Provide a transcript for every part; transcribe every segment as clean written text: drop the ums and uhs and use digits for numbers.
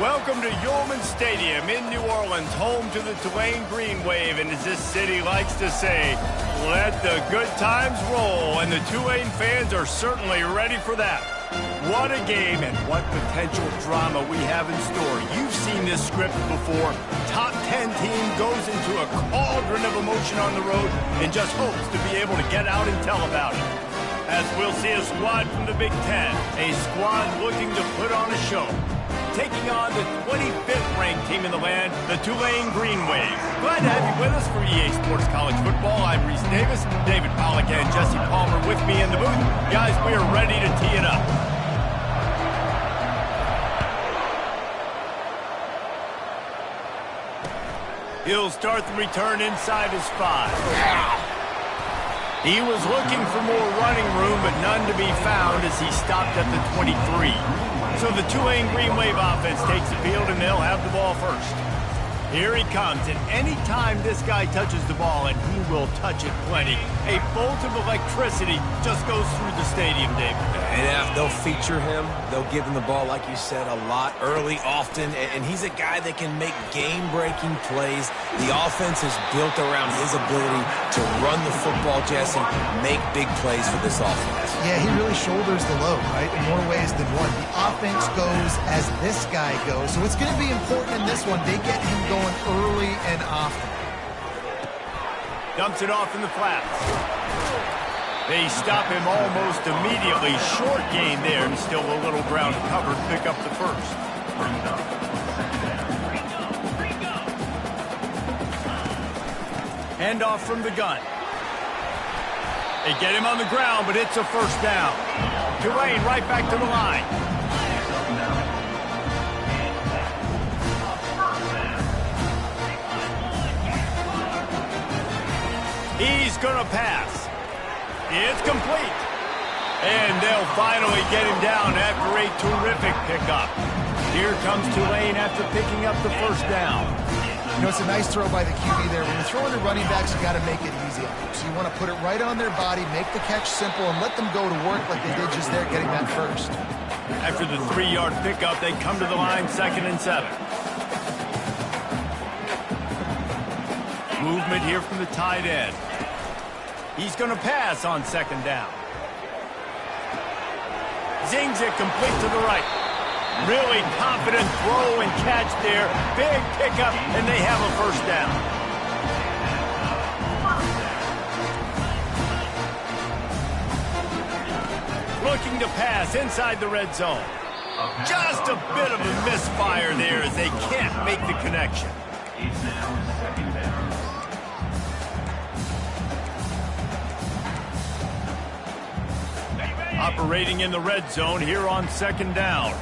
Welcome to Yulman Stadium in New Orleans, home to the Tulane Green Wave, and as this city likes to say, let the good times roll, and the Tulane fans are certainly ready for that. What a game and what potential drama we have in store. You've seen this script before. Top 10 team goes into a cauldron of emotion on the road and just hopes to be able to get out and tell about it. As we'll see a squad from the Big Ten, a squad looking to put on a show. Taking on the 25th ranked team in the land, the Tulane Green Wave. Glad to have you with us for EA Sports College Football. I'm Reese Davis, David Pollack and Jesse Palmer with me in the booth. Guys, we are ready to tee it up. He'll start the return inside his 5. He was looking for more running room, but none to be found as he stopped at the 23. So the Tulane Green Wave offense takes the field, and they'll have the ball first. Here he comes, and any time this guy touches the ball, and he will touch it plenty, a bolt of electricity just goes through the stadium, David. And they'll feature him. They'll give him the ball, like you said, a lot, early, often, and he's a guy that can make game-breaking plays. The offense is built around his ability to run the football, Jesse, make big plays for this offense. Yeah, he really shoulders the load, right, in more ways than one. The offense goes as this guy goes, so it's going to be important in this one. They get him going early and often. Dumps it off in the flats. They stop him almost immediately. Short gain there, and still a little ground covered. Pick up the first. Handoff from the gun. They get him on the ground, but it's a first down. Tulane right back to the line. He's going to pass. It's complete. And they'll finally get him down after a terrific pickup. Here comes Tulane after picking up the first down. You know, it's a nice throw by the QB there. When you're throwing to running backs, you got to make it easy. So you want to put it right on their body, make the catch simple, and let them go to work like they did just there, getting that first. After the 3-yard pickup, they come to the line, 2nd and 7. Movement here from the tight end. He's going to pass on 2nd down. Zings it complete to the right. Really confident throw and catch there. Big pickup, and they have a first down. Looking to pass inside the red zone. Just a bit of a misfire there as they can't make the connection. Operating in the red zone here on 2nd down.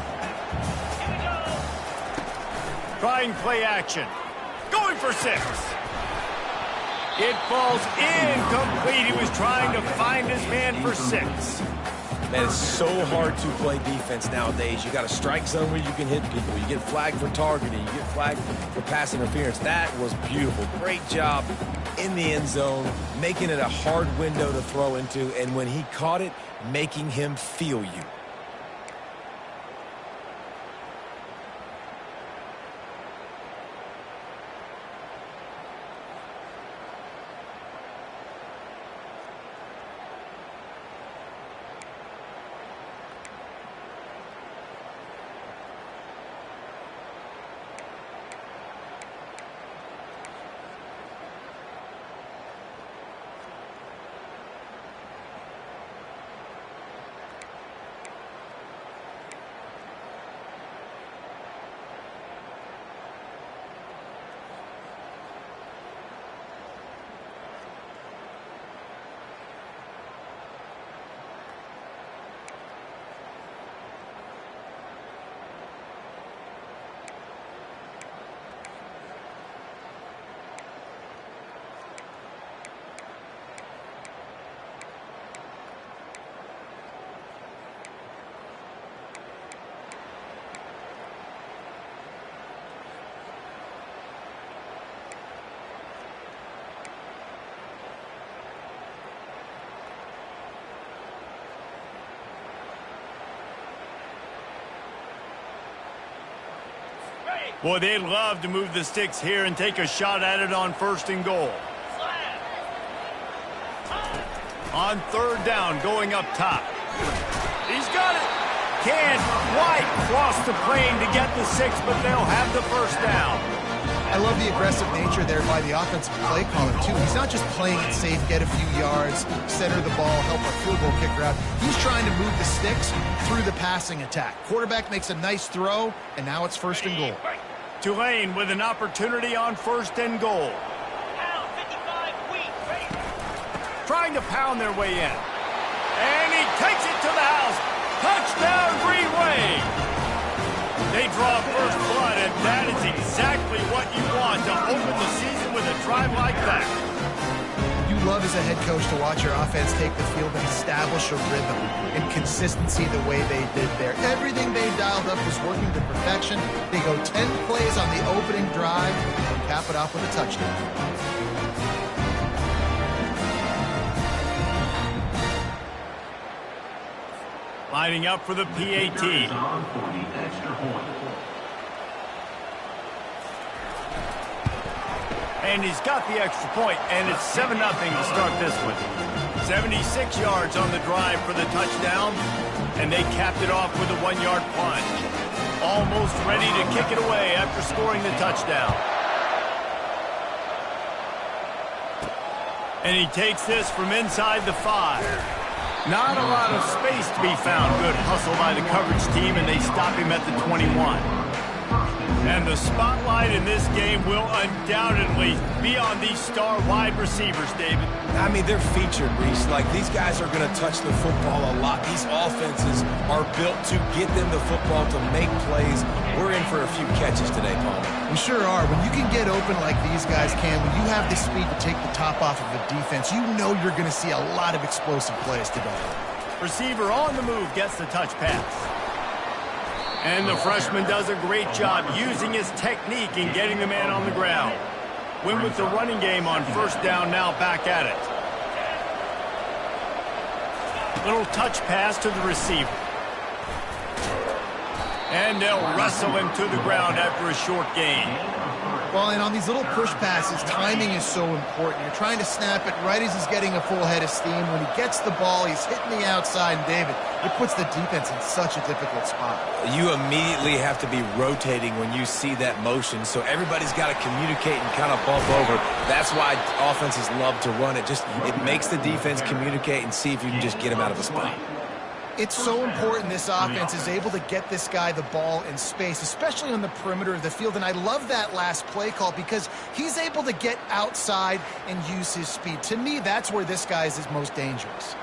Trying play action. Going for 6. It falls incomplete. He was trying to find his man for 6. Man, it's so hard to play defense nowadays. You got a strike zone where you can hit people. You get flagged for targeting. You get flagged for pass interference. That was beautiful. Great job in the end zone, making it a hard window to throw into, and when he caught it, making him feel you. Boy, they'd love to move the sticks here and take a shot at it on 1st and goal. On 3rd down, going up top. He's got it. Can't quite cross the plane to get the 6, but they'll have the 1st down. I love the aggressive nature there by the offensive play caller, too. He's not just playing it safe, get a few yards, center the ball, help a field goal kicker out. He's trying to move the sticks through the passing attack. Quarterback makes a nice throw, and now it's 1st and goal. Tulane with an opportunity on 1st and goal. Trying to pound their way in. And he takes it to the house. Touchdown, Green Wave. They draw first blood, and that is exactly what you want to open the season with a drive like that. You love as a head coach to watch your offense take the field and establish a rhythm and consistency the way they did there. Everything they dialed up was working to perfection. They go 10 plays on the opening drive and cap it off with a touchdown. Lining up for the PAT. And he's got the extra point, and it's 7-0 to start this one. 76 yards on the drive for the touchdown, and they capped it off with a 1-yard plunge. Almost ready to kick it away after scoring the touchdown. And he takes this from inside the 5. Not a lot of space to be found. Good hustle by the coverage team, and they stop him at the 21. And the spotlight in this game will undoubtedly be on these star wide receivers, David. I mean, they're featured, Reese. Like, these guys are going to touch the football a lot. These offenses are built to get them the football, to make plays. We're in for a few catches today, Paul. We sure are. When you can get open like these guys can, when you have the speed to take the top off of a defense, you know you're going to see a lot of explosive plays today. Receiver on the move gets the touch pass. And the freshman does a great job using his technique in getting the man on the ground. Win with the running game on 1st down, now back at it. Little touch pass to the receiver. And they'll wrestle him to the ground after a short gain. Well, and on these little push passes, timing is so important. You're trying to snap it right as he's getting a full head of steam. When he gets the ball, he's hitting the outside, and David, it puts the defense in such a difficult spot. You immediately have to be rotating when you see that motion, so everybody's got to communicate and kind of bump over. That's why offenses love to run it. It makes the defense communicate and see if you can just get him out of a spot. It's so important this offense is able to get this guy the ball in space, especially on the perimeter of the field. And I love that last play call because he's able to get outside and use his speed. To me, that's where this guy is his most dangerous.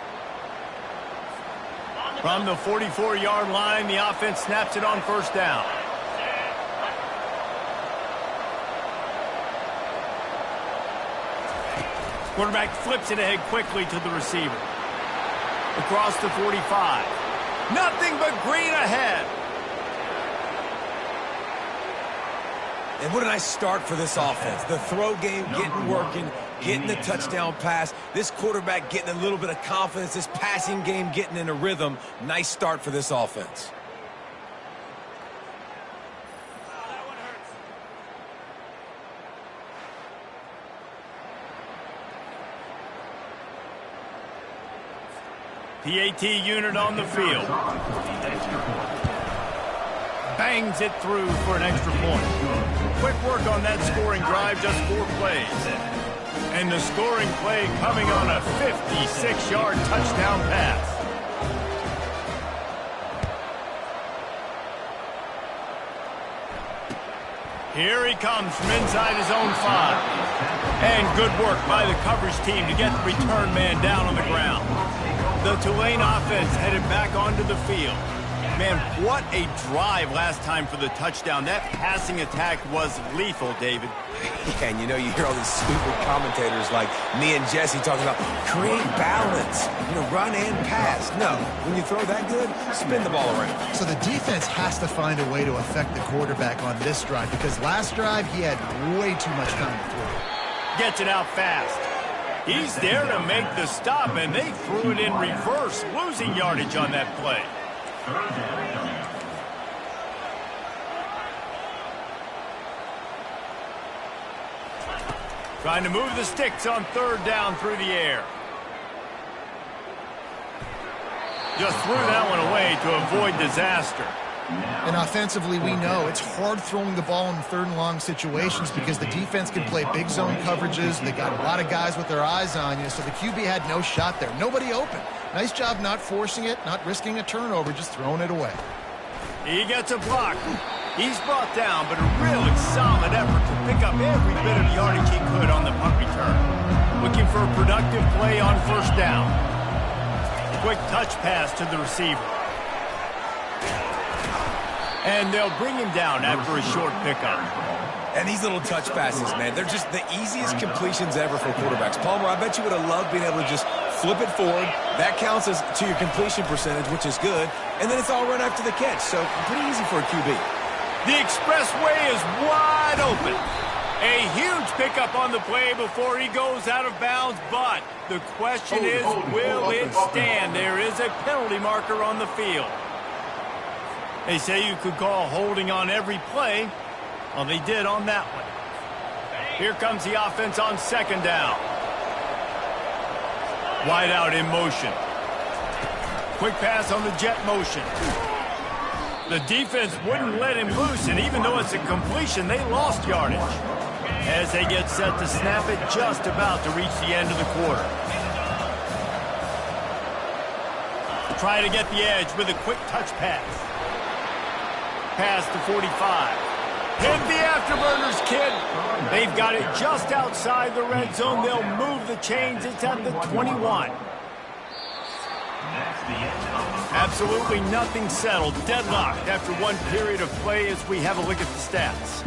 From the 44-yard line, the offense snaps it on 1st down. Quarterback flips it ahead quickly to the receiver. Across the 45. Nothing but green ahead. And what a nice start for this offense. The throw game getting working, getting the touchdown pass. This quarterback getting a little bit of confidence. This passing game getting in a rhythm. Nice start for this offense. PAT unit on the field. Bangs it through for an extra point. Quick work on that scoring drive, just 4 plays. And the scoring play coming on a 56-yard touchdown pass. Here he comes from inside his own 5. And good work by the coverage team to get the return man down on the ground. The Tulane offense headed back onto the field. Man, what a drive last time for the touchdown. That passing attack was lethal, David. Yeah, and you know, you hear all these stupid commentators like me and Jesse talking about create balance, run and pass. No, when you throw that good, spin the ball around. So the defense has to find a way to affect the quarterback on this drive because last drive he had way too much time to throw. Gets it out fast. He's there to make the stop, and they threw it in reverse, losing yardage on that play. Trying to move the sticks on third down through the air. Just threw that one away to avoid disaster. And offensively, we know it's hard throwing the ball in third and long situations because the defense can play big zone coverages. They got a lot of guys with their eyes on you, so the QB had no shot there. Nobody open. Nice job not forcing it, not risking a turnover, just throwing it away. He gets a block. He's brought down, but a really solid effort to pick up every bit of yardage he could on the punt return. Looking for a productive play on first down. Quick touch pass to the receiver. And they'll bring him down after a short pickup. And these little touch passes, man, they're just the easiest completions ever for quarterbacks. Palmer, I bet you would have loved being able to just flip it forward. That counts as to your completion percentage, which is good. And then it's all run after the catch, so pretty easy for a QB. The expressway is wide open. A huge pickup on the play before he goes out of bounds, but the question is, will it stand? There is a penalty marker on the field. They say you could call holding on every play. Well, they did on that one. Here comes the offense on second down. Wide out in motion. Quick pass on the jet motion. The defense wouldn't let him loose, and even though it's a completion, they lost yardage. As they get set to snap it, just about to reach the end of the quarter. Try to get the edge with a quick touch pass. Pass to 45. Hit the afterburners, kid. They've got it just outside the red zone. They'll move the chains. It's at the 21. Absolutely nothing settled. Deadlocked after one period of play as we have a look at the stats.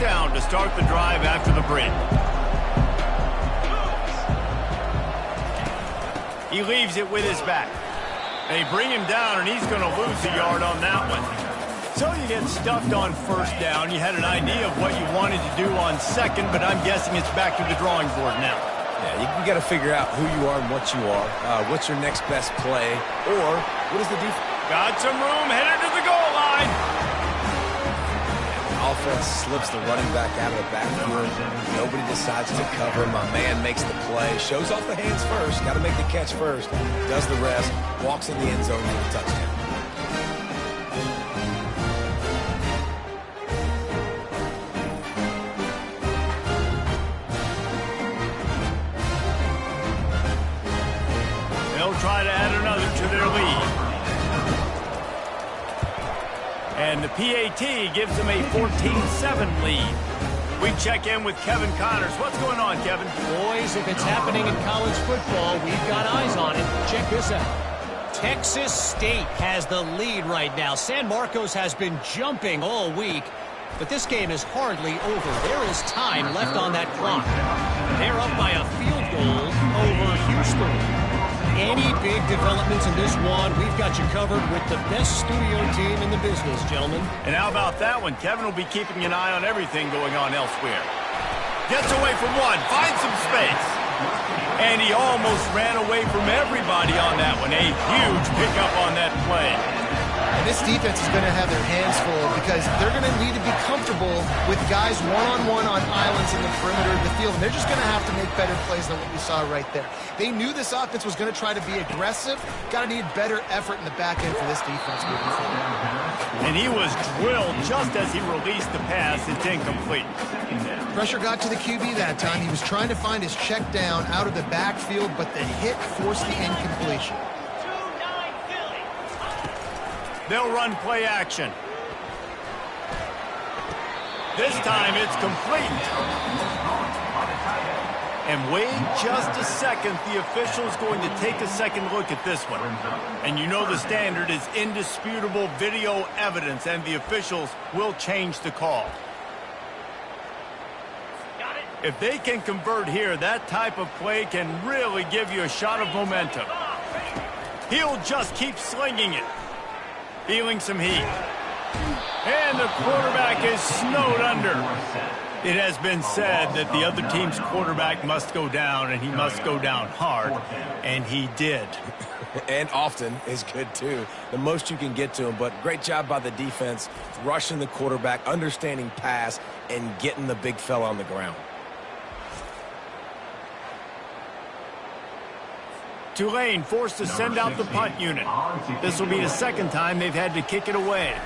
Down to start the drive after the break. He leaves it with his back. They bring him down, and he's going to lose a yard on that one. So you get stuffed on first down. You had an idea of what you wanted to do on second, but I'm guessing it's back to the drawing board now. Yeah, you got to figure out who you are and what you are. What's your next best play, or what is the defense? Got some room, headed to the goal line. Offense slips the running back out of the backfield. Nobody decides to cover. My man makes the play. Shows off the hands first. Got to make the catch first. Does the rest. Walks in the end zone for the touchdown. They'll try to add another to their lead. And the PAT gives them a 14-7 lead. We check in with Kevin Connors. What's going on, Kevin? Boys, if it's happening in college football, we've got eyes on it. Check this out. Texas State has the lead right now. San Marcos has been jumping all week, but this game is hardly over. There is time left on that clock. They're up by a field goal over Houston. Any big developments in this one, we've got you covered with the best studio team in the business, gentlemen. And how about that one? Kevin will be keeping an eye on everything going on elsewhere. Gets away from one, finds some space. And he almost ran away from everybody on that one. A huge pickup on that play. And this defense is going to have their hands full because they're going to need to be comfortable with guys one-on-one on islands in the perimeter of the field. And they're just going to have to make better plays than what we saw right there. They knew this offense was going to try to be aggressive. Got to need better effort in the back end for this defense moving forward. And he was drilled just as he released the pass. It's incomplete. Pressure got to the QB that time. He was trying to find his check down out of the backfield, but the hit forced the incompletion. They'll run play action. This time it's complete. And wait just a second. The official's going to take a second look at this one. And you know the standard is indisputable video evidence, and the officials will change the call. If they can convert here, that type of play can really give you a shot of momentum. He'll just keep slinging it. Feeling some heat. And the quarterback is snowed under. It has been said that the other team's quarterback must go down, and he must go down hard, and he did. And often is good, too. The most you can get to him, but great job by the defense, rushing the quarterback, understanding pass, and getting the big fella on the ground. Tulane forced to send out the punt unit. This will be the second time they've had to kick it away.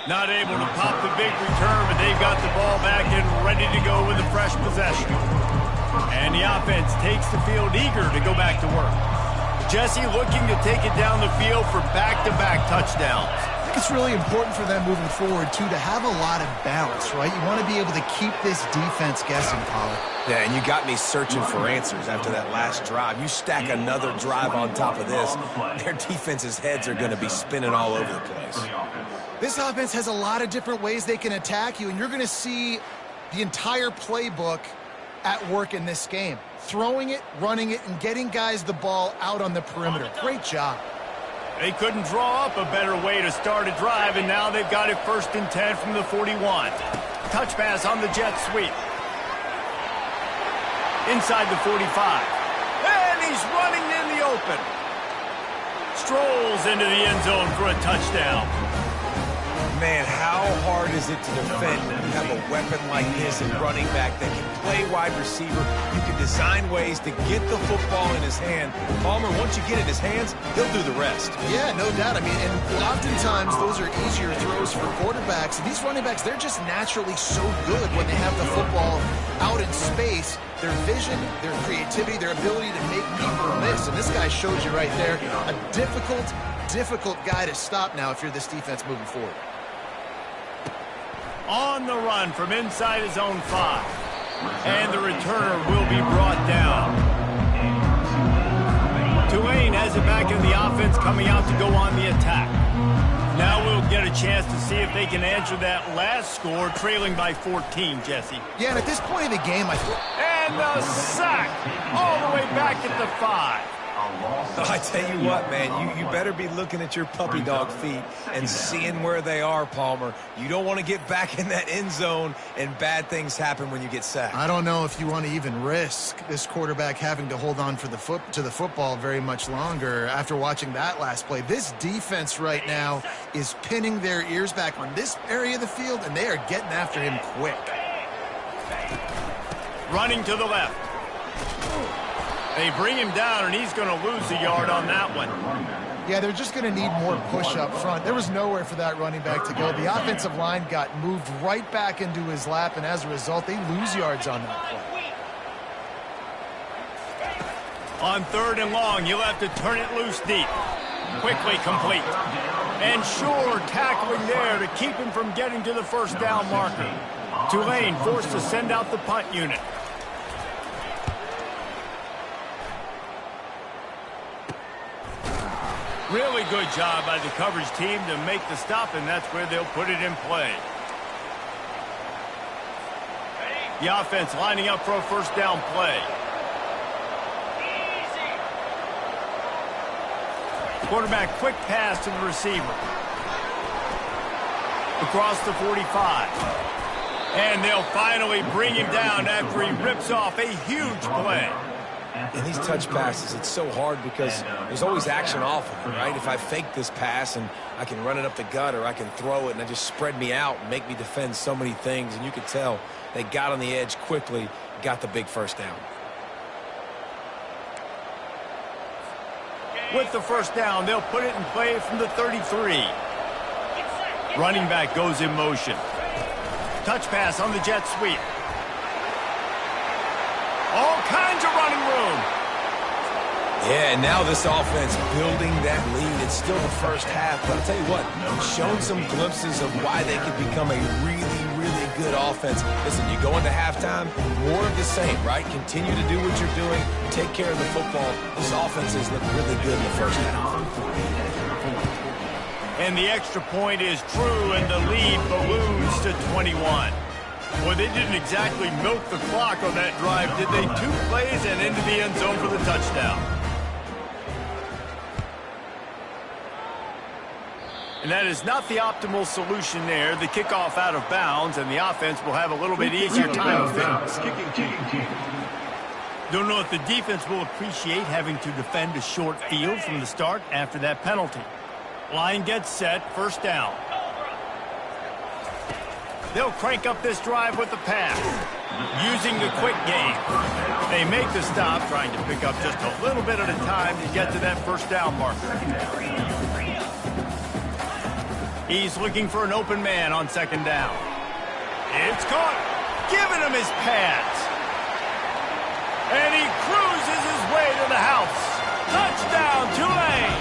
Not able to pop the big return, but they've got the ball back and ready to go with a fresh possession. And the offense takes the field eager to go back to work. Jesse looking to take it down the field for back-to-back touchdowns. I think it's really important for them moving forward, too, to have a lot of balance, right? You want to be able to keep this defense guessing, Pollard. Yeah, and you got me searching for answers after that last drive. You stack another drive on top of this, their defense's heads are going to be spinning all over the place. This offense has a lot of different ways they can attack you, and you're going to see the entire playbook at work in this game. Throwing it, running it, and getting guys the ball out on the perimeter. Great job. They couldn't draw up a better way to start a drive, and now they've got it 1st and 10 from the 41. Touch pass on the jet sweep. Inside the 45. And he's running in the open. Strolls into the end zone for a touchdown. Man, how hard is it to defend when you have a weapon like this and running back that can play wide receiver? You can design ways to get the football in his hand. Palmer, once you get it in his hands, he'll do the rest. Yeah, no doubt. I mean, and oftentimes those are easier throws for quarterbacks. And these running backs, they're just naturally so good when they have the football out in space. Their vision, their creativity, their ability to make people miss. And this guy shows you right there, a difficult guy to stop now if you're this defense moving forward. On the run from inside his own 5. And the returner will be brought down. Tulane has it back in the offense, coming out to go on the attack. Now we'll get a chance to see if they can answer that last score, trailing by 14, Jesse. Yeah, and at this point in the game, And the sack all the way back at the 5. I tell you what, man, you better be looking at your puppy dog feet and seeing where they are, Palmer. You don't want to get back in that end zone and bad things happen when you get sacked. I don't know if you want to even risk this quarterback having to hold on to the football very much longer after watching that last play. This defense right now is pinning their ears back on this area of the field, and they are getting after him quick. Running to the left. They bring him down, and he's going to lose a yard on that one. Yeah, they're just going to need more push up front. There was nowhere for that running back to go. The offensive line got moved right back into his lap, and as a result, they lose yards on that play. On 3rd and long, you'll have to turn it loose deep. Quickly complete. And sure tackling there to keep him from getting to the 1st down marker. Tulane forced to send out the punt unit. Really good job by the coverage team to make the stop, and that's where they'll put it in play. The offense lining up for a 1st down play. Quarterback quick pass to the receiver. Across the 45. And they'll finally bring him down after he rips off a huge play. In these touch passes, it's so hard because there's always action off of it, right? If I fake this pass and I can run it up the gut, or I can throw it and it just spread me out and make me defend so many things. And you could tell they got on the edge quickly, got the big 1st down. With the 1st down, they'll put it in play from the 33. Running back goes in motion. Touch pass on the jet sweep. All kinds of running room. Yeah, and now this offense building that lead. It's still the 1st half, but I'll tell you what, shown some glimpses of why they could become a really, really good offense. Listen, you go into halftime, more of the same, right? Continue to do what you're doing, take care of the football. This offense has looked really good in the 1st half. And the extra point is true, and the lead balloons to 21. Well, they didn't exactly milk the clock on that drive, did they? 2 plays and into the end zone for the touchdown. And that is not the optimal solution there. The kickoff out of bounds, and the offense will have a little bit easier time to finish. Don't know if the defense will appreciate having to defend a short field from the start after that penalty. Line gets set, first down. They'll crank up this drive with the pass, using the quick game. They make the stop, trying to pick up just a little bit at a time to get to that first down marker. He's looking for an open man on second down. It's caught, giving him his pads. And he cruises his way to the house. Touchdown, Tulane!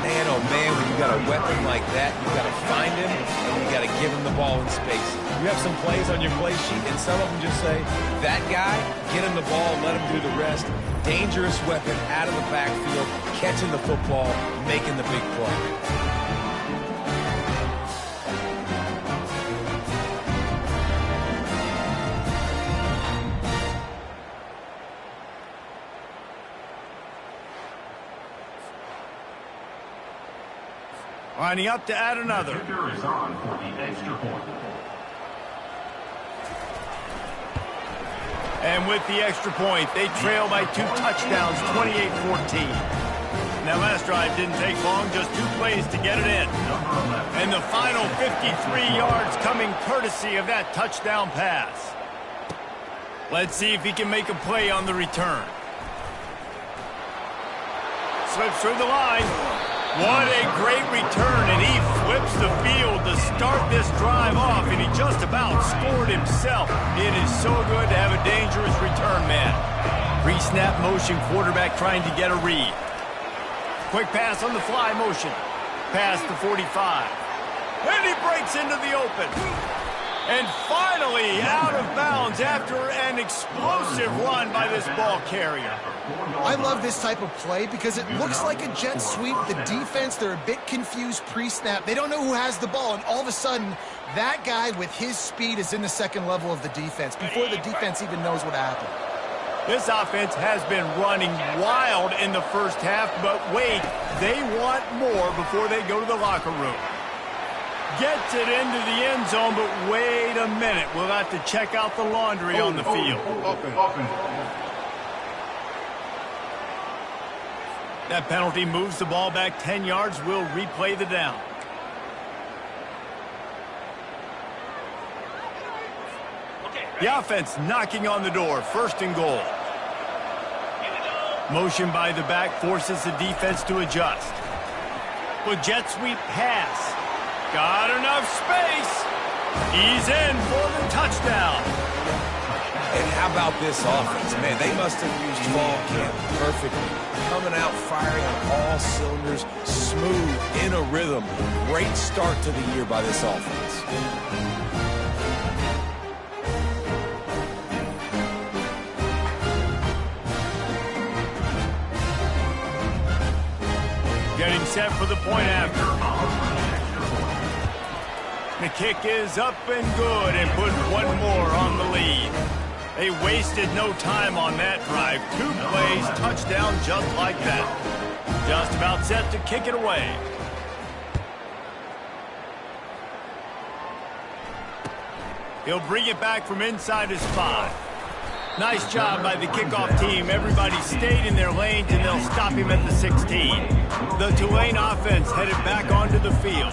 Man, oh man, when you got a weapon like that, you got to find him and you got to give him the ball in space. You have some plays on your play sheet, and some of them just say, that guy, get him the ball, let him do the rest. Dangerous weapon out of the backfield, catching the football, making the big play. Lining up to add another. Is on for the extra point. And with the extra point, they trail by 2 touchdowns, 28-14. That last drive didn't take long, just 2 plays to get it in. And the final 53 yards coming courtesy of that touchdown pass. Let's see if he can make a play on the return. Slips through the line. What a great return, and he flips the field to start this drive off, and he just about scored himself. It is so good to have a dangerous return man. Pre-snap motion, quarterback trying to get a read. Quick pass on the fly motion. Past the 45. And he breaks into the open. And finally out of bounds after an explosive run by this ball carrier. I love this type of play because it looks like a jet sweep. The defense, they're a bit confused pre-snap. They don't know who has the ball, and all of a sudden, that guy with his speed is in the second level of the defense before the defense even knows what happened. This offense has been running wild in the first half, but wait, they want more before they go to the locker room. Gets it into the end zone, but wait a minute. We'll have to check out the laundry on the field. That penalty moves the ball back 10 yards. We'll replay the down. The offense knocking on the door. First and goal. Motion by the back forces the defense to adjust. With jet sweep pass. Got enough space. He's in for the touchdown. And how about this offense? Man, they must have used fall camp perfectly. Coming out firing on all cylinders, smooth, in a rhythm. Great start to the year by this offense. Getting set for the point after. The kick is up and good and put one more on the lead. They wasted no time on that drive. 2 plays, touchdown just like that. Just about set to kick it away. He'll bring it back from inside his 5. Nice job by the kickoff team. Everybody stayed in their lanes, and they'll stop him at the 16. The Tulane offense headed back onto the field.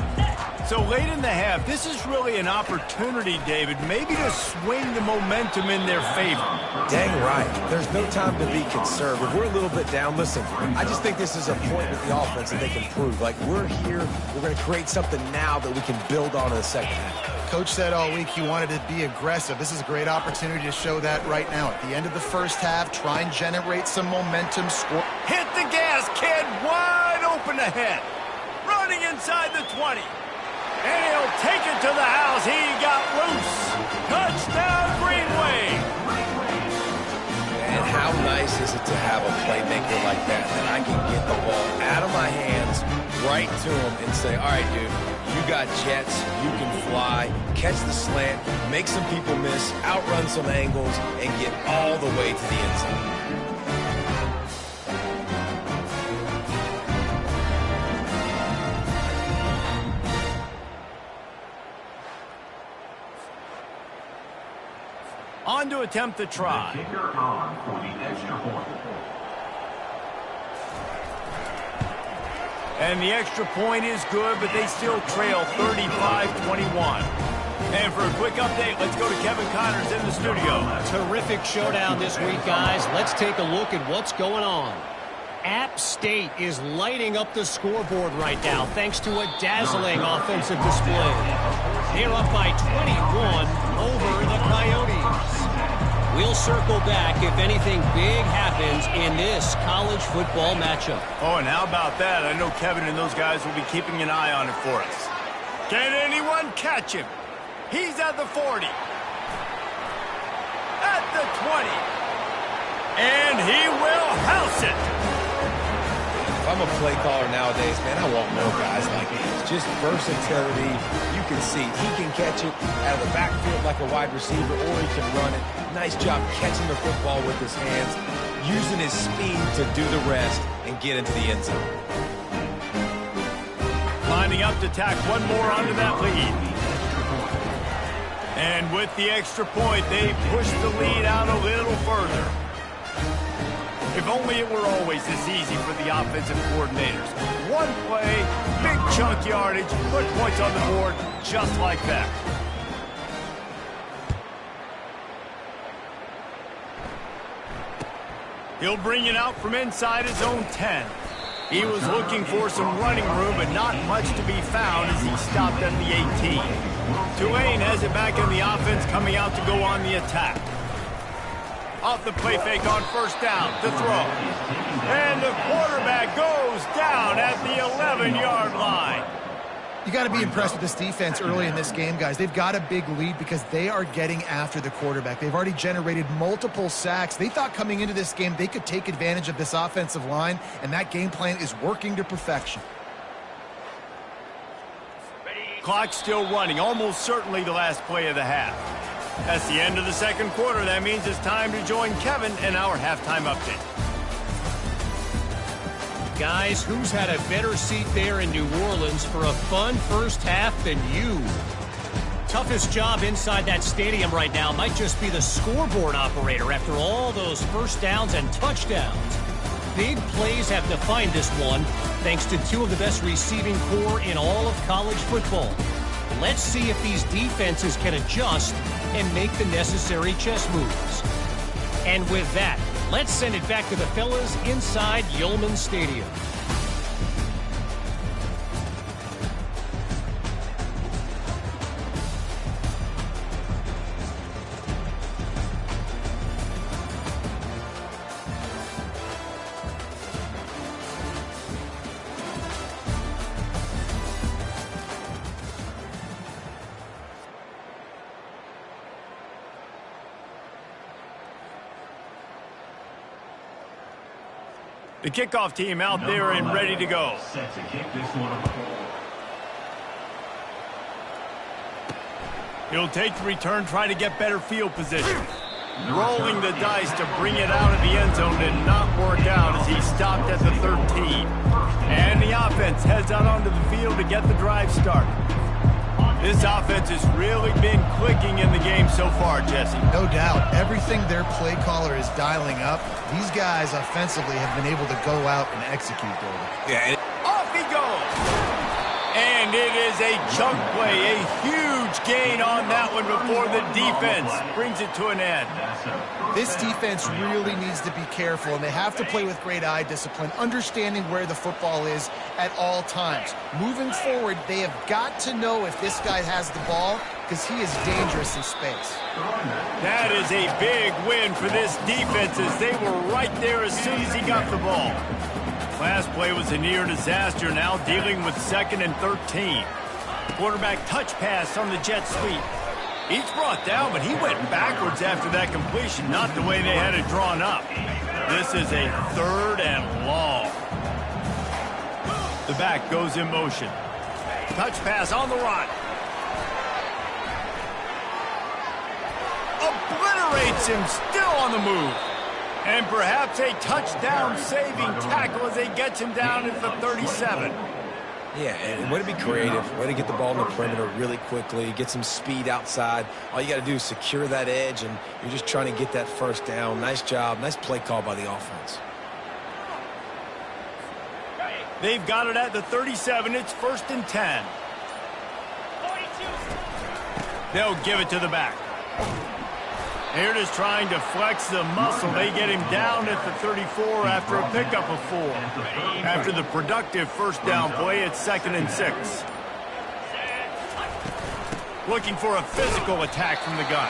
So late in the half, this is really an opportunity, David, maybe to swing the momentum in their favor. Dang right. There's no time to be conservative. We're a little bit down. Listen, I just think this is a point with the offense that they can prove. Like, we're here, we're going to create something now that we can build on in the second half. Coach said all week he wanted to be aggressive. This is a great opportunity to show that right now. At the end of the first half, try and generate some momentum. Score. Hit the gas, kid. Wide open ahead. Running inside the 20. And he'll take it to the house. He got loose. Touchdown, Greenway. And how nice is it to have a playmaker like that I can get the ball out of my hands right to him and say, all right, dude, you got jets, you can fly, catch the slant, make some people miss, outrun some angles, and get all the way to the end zone. On to attempt the try. Kicker on for the extra point. And the extra point is good, but they still trail 35-21. And for a quick update, let's go to Kevin Connors in the studio. Terrific showdown this week, guys. Let's take a look at what's going on. App State is lighting up the scoreboard right now thanks to a dazzling offensive display. They're up by 21 over the Coyotes. We'll circle back if anything big happens in this college football matchup. Oh, and how about that? I know Kevin and those guys will be keeping an eye on it for us. Can anyone catch him? He's at the 40. At the 20. And he will house it. If I'm a play caller nowadays, man, I want more guys like this. Just versatility. You can see he can catch it out of the backfield like a wide receiver, or he can run it. Nice job catching the football with his hands, using his speed to do the rest and get into the end zone. Lining up to tack one more onto that lead. And with the extra point, they push the lead out a little further. If only it were always this easy for the offensive coordinators. One play, big chunk yardage, put points on the board just like that. He'll bring it out from inside his own 10. He was looking for some running room, but not much to be found as he stopped at the 18. Tulane has it back in the offense, coming out to go on the attack. Off the play fake on first down, to throw. And the quarterback goes down at the 11-yard line. You got to be impressed with this defense early in this game, guys. They've got a big lead because they are getting after the quarterback. They've already generated multiple sacks. They thought coming into this game they could take advantage of this offensive line, and that game plan is working to perfection. Clock still running, almost certainly the last play of the half. That's the end of the second quarter. That means it's time to join Kevin in our halftime update. Guys, who's had a better seat there in New Orleans for a fun first half than you? Toughest job inside that stadium right now might just be the scoreboard operator after all those first downs and touchdowns. Big plays have defined this one thanks to two of the best receiving core in all of college football. Let's see if these defenses can adjust and make the necessary chess moves. And with that, let's send it back to the fellas inside Yulman Stadium. The kickoff team out there and ready to go. Set to kick this one. He'll take the return, try to get better field position. Rolling the dice to bring it out of the end zone did not work out as he stopped at the 13. And the offense heads out onto the field to get the drive started. This offense has really been clicking in the game so far, Jesse. No doubt. Everything their play caller is dialing up, these guys offensively have been able to go out and execute, David. Yeah. Off he goes. And it is a chunk play, a huge gain on that one before the defense brings it to an end. This defense really needs to be careful, and they have to play with great eye discipline, understanding where the football is at all times. Moving forward, they have got to know if this guy has the ball, because he is dangerous in space. That is a big win for this defense as they were right there as soon as he got the ball. Last play was a near disaster, now dealing with 2nd and 13. Quarterback touch pass on the jet sweep. He's brought down, but he went backwards after that completion, not the way they had it drawn up. This is a 3rd and long. The back goes in motion. Touch pass on the run. Obliterates him, still on the move. And perhaps a touchdown-saving tackle as they gets him down at the 37. Yeah, and way to be creative, way to get the ball in the perimeter really quickly, get some speed outside. All you got to do is secure that edge, and you're just trying to get that first down. Nice job, nice play call by the offense. They've got it at the 37. It's 1st and 10. They'll give it to the back. They're just trying to flex the muscle. They get him down at the 34 after a pickup of 4. After the productive first down play, it's 2nd and 6. Looking for a physical attack from the gun.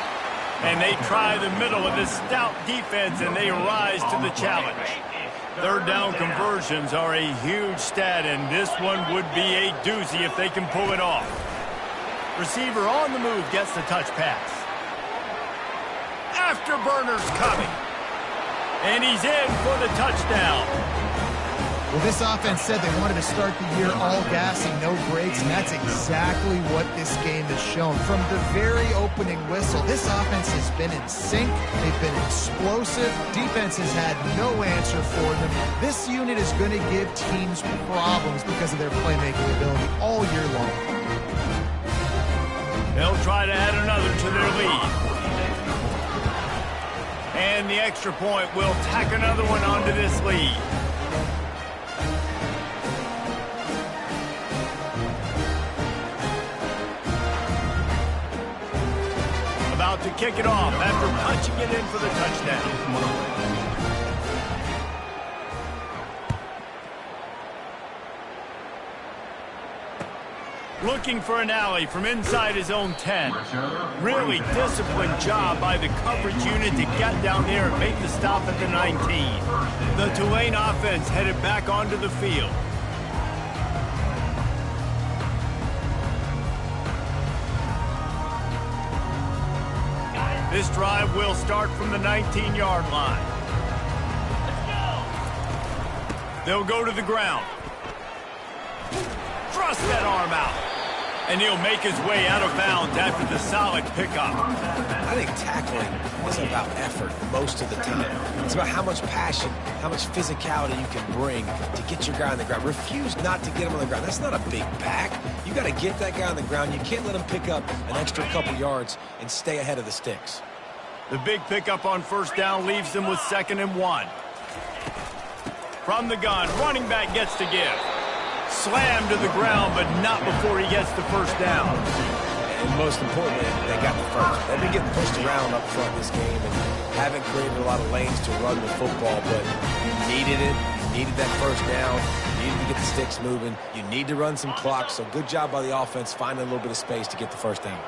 And they try the middle of this stout defense, and they rise to the challenge. 3rd down conversions are a huge stat, and this one would be a doozy if they can pull it off. Receiver on the move gets the touch pass. Afterburner's coming. And he's in for the touchdown. Well, this offense said they wanted to start the year all gas and no brakes, and that's exactly what this game has shown. From the very opening whistle, this offense has been in sync. They've been explosive. Defense has had no answer for them. This unit is going to give teams problems because of their playmaking ability all year long. They'll try to add another to their lead. And the extra point will tack another one onto this lead. About to kick it off after punching it in for the touchdown. Looking for an alley from inside his own 10. Really disciplined job by the coverage unit to get down there and make the stop at the 19. The Tulane offense headed back onto the field. This drive will start from the 19-yard line. They'll go to the ground. Thrust that arm out. And he'll make his way out of bounds after the solid pickup. I think tackling is about effort most of the time. It's about how much passion, how much physicality you can bring to get your guy on the ground. Refuse not to get him on the ground. That's not a big pack. You got to get that guy on the ground. You can't let him pick up an extra couple yards and stay ahead of the sticks. The big pickup on first down leaves them with 2nd and 1. From the gun, running back gets to give. Slammed to the ground, but not before he gets the first down. And most importantly, they got the first. They've been getting pushed around up front this game and haven't created a lot of lanes to run the football, but you needed it. You needed that first down. You needed to get the sticks moving. You need to run some clock, so good job by the offense finding a little bit of space to get the first down.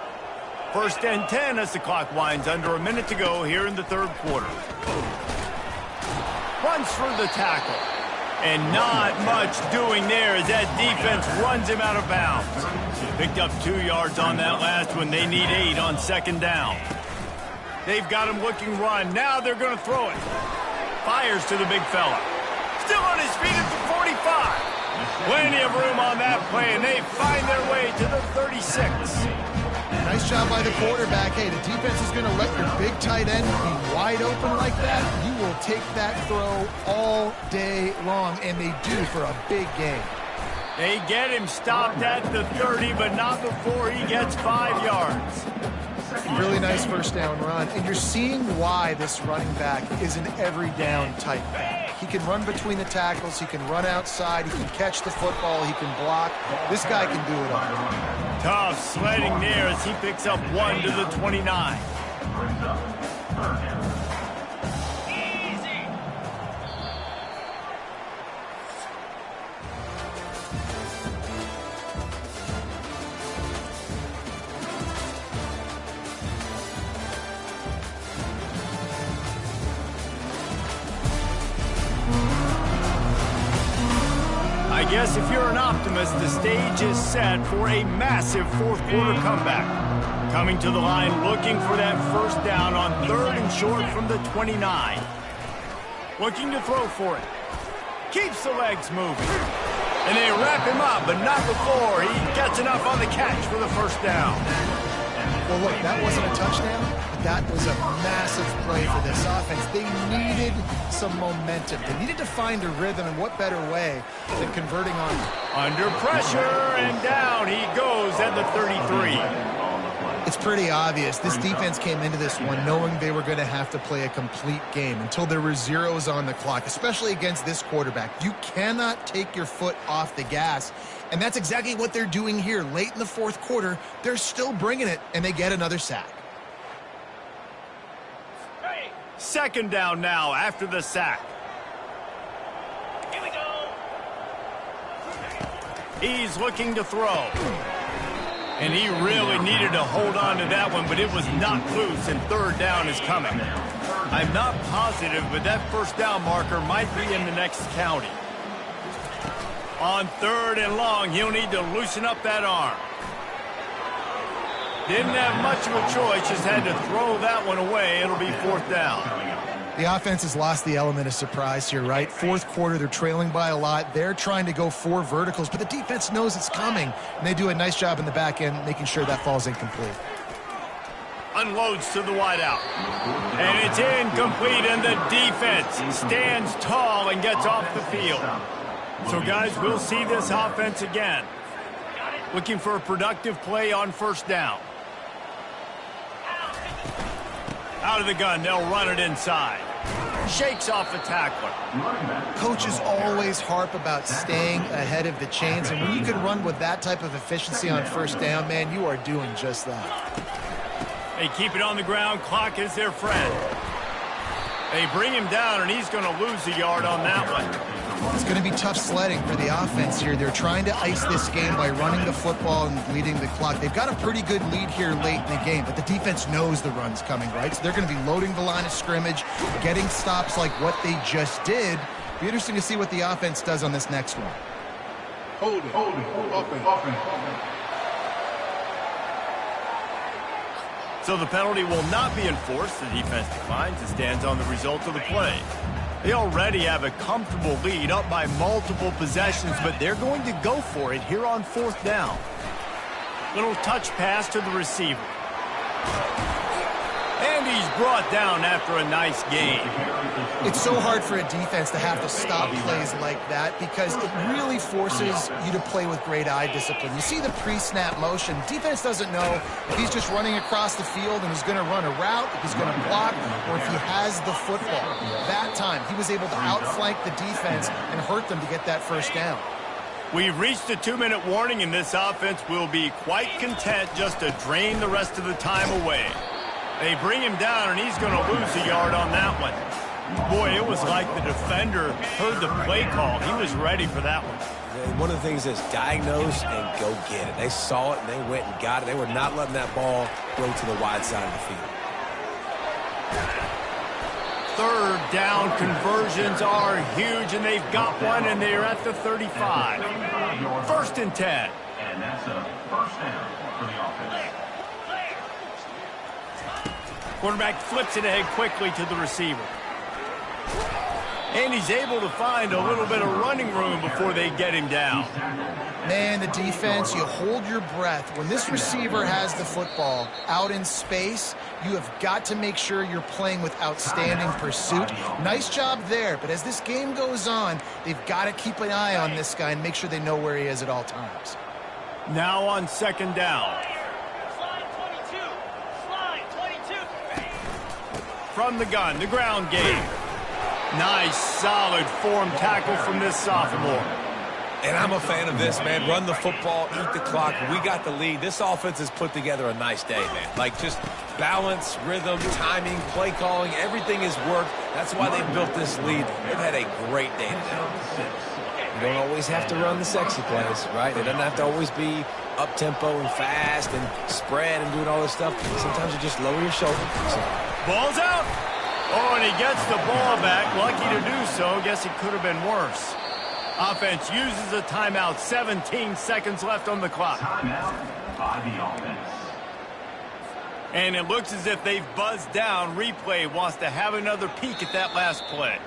1st and 10 as the clock winds under a minute to go here in the 3rd quarter. Runs through the tackle. And not much doing there as that defense runs him out of bounds. Picked up 2 yards on that last one. They need 8 on 2nd down. They've got him looking run. Now they're going to throw it. Fires to the big fella. Still on his feet at the 45. Plenty of room on that play, and they find their way to the 36. Nice job by the quarterback. Hey, the defense is going to let your big tight end be wide open like that. You will take that throw all day long, and they do for a big game. They get him stopped at the 30, but not before he gets 5 yards. Really nice first down run, and you're seeing why this running back is an every down type back. He can run between the tackles, he can run outside, he can catch the football, he can block. This guy can do it all. Tough sledding there as he picks up 1 to the 29. I guess if you're an optimist, the stage is set for a massive 4th quarter comeback. Coming to the line looking for that first down on 3rd and short from the 29. Looking to throw for it. Keeps the legs moving. And they wrap him up, but not before he gets enough on the catch for the first down. Well, look, that wasn't a touchdown, but that was a massive play for this offense. They needed some momentum. They needed to find a rhythm, and what better way than converting on. Under pressure, and down he goes at the 33. It's pretty obvious. This defense came into this one knowing they were going to have to play a complete game until there were zeros on the clock, especially against this quarterback. You cannot take your foot off the gas, and that's exactly what they're doing here. Late in the fourth quarter, they're still bringing it, and they get another sack. Second down now after the sack. Here we go. He's looking to throw. And he really needed to hold on to that one, but it was knocked loose, and third down is coming. I'm not positive, but that first down marker might be in the next county. On third and long, he'll need to loosen up that arm. Didn't have much of a choice, just had to throw that one away. It'll be fourth down. The offense has lost the element of surprise here, right? Fourth quarter, they're trailing by a lot. They're trying to go 4 verticals, but the defense knows it's coming, and they do a nice job in the back end making sure that falls incomplete. Unloads to the wideout. And it's incomplete, and the defense stands tall and gets off the field. So, guys, we'll see this offense again. Looking for a productive play on first down. Out of the gun, they'll run it inside. Shakes off the tackler. Coaches always harp about staying ahead of the chains, and when you can run with that type of efficiency on first down, man, you are doing just that. They keep it on the ground. Clock is their friend. They bring him down, and he's going to lose a yard on that one. It's going to be tough sledding for the offense here. They're trying to ice this game by running the football and leading the clock. They've got a pretty good lead here late in the game, but the defense knows the run's coming, right? So they're going to be loading the line of scrimmage, getting stops like what they just did. Be interesting to see what the offense does on this next one. Hold it. Offense. So the penalty will not be enforced. The defense declines and stands on the result of the play. They already have a comfortable lead up by multiple possessions, but they're going to go for it here on fourth down. Little touch pass to the receiver. And he's brought down after a nice gain. It's so hard for a defense to have to stop plays like that because it really forces you to play with great eye discipline. You see the pre-snap motion. Defense doesn't know if he's just running across the field and he's going to run a route, if he's going to block, or if he has the football. That time, he was able to outflank the defense and hurt them to get that first down. We've reached a 2-minute warning, and this offense will be quite content just to drain the rest of the time away. They bring him down, and he's going to lose a yard on that one. Boy, it was like the defender heard the play call. He was ready for that one. One of the things is diagnose and go get it. They saw it, and they went and got it. They were not letting that ball go to the wide side of the field. Third down conversions are huge, and they've got one, and they're at the 35. First and 10. And that's a first down for the offense. Quarterback flips it ahead quickly to the receiver. And he's able to find a little bit of running room before they get him down. Man, the defense, you hold your breath. When this receiver has the football out in space, you have got to make sure you're playing with outstanding pursuit. Nice job there, but as this game goes on, they've got to keep an eye on this guy and make sure they know where he is at all times. Now on second down. From the gun, the ground game. Nice, solid form tackle from this sophomore. And I'm a fan of this, man. Run the football, eat the clock. We got the lead. This offense has put together a nice day, man. Like just balance, rhythm, timing, play calling, everything has worked. That's why they built this lead. They've had a great day today. You don't always have to run the sexy plays, right? It doesn't have to always be up-tempo and fast and spread and doing all this stuff. Sometimes you just lower your shoulder. Ball's out. Oh, and he gets the ball back. Lucky to do so. Guess it could have been worse. Offense uses a timeout. 17 seconds left on the clock. Timeout by the offense. And it looks as if they've buzzed down. Replay wants to have another peek at that last play.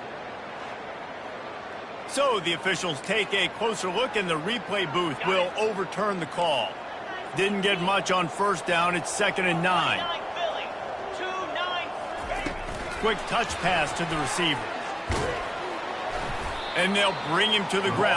So the officials take a closer look, and the replay booth will overturn the call. Didn't get much on first down. It's 2nd and 9. quick touch pass to the receiver. And they'll bring him to the ground.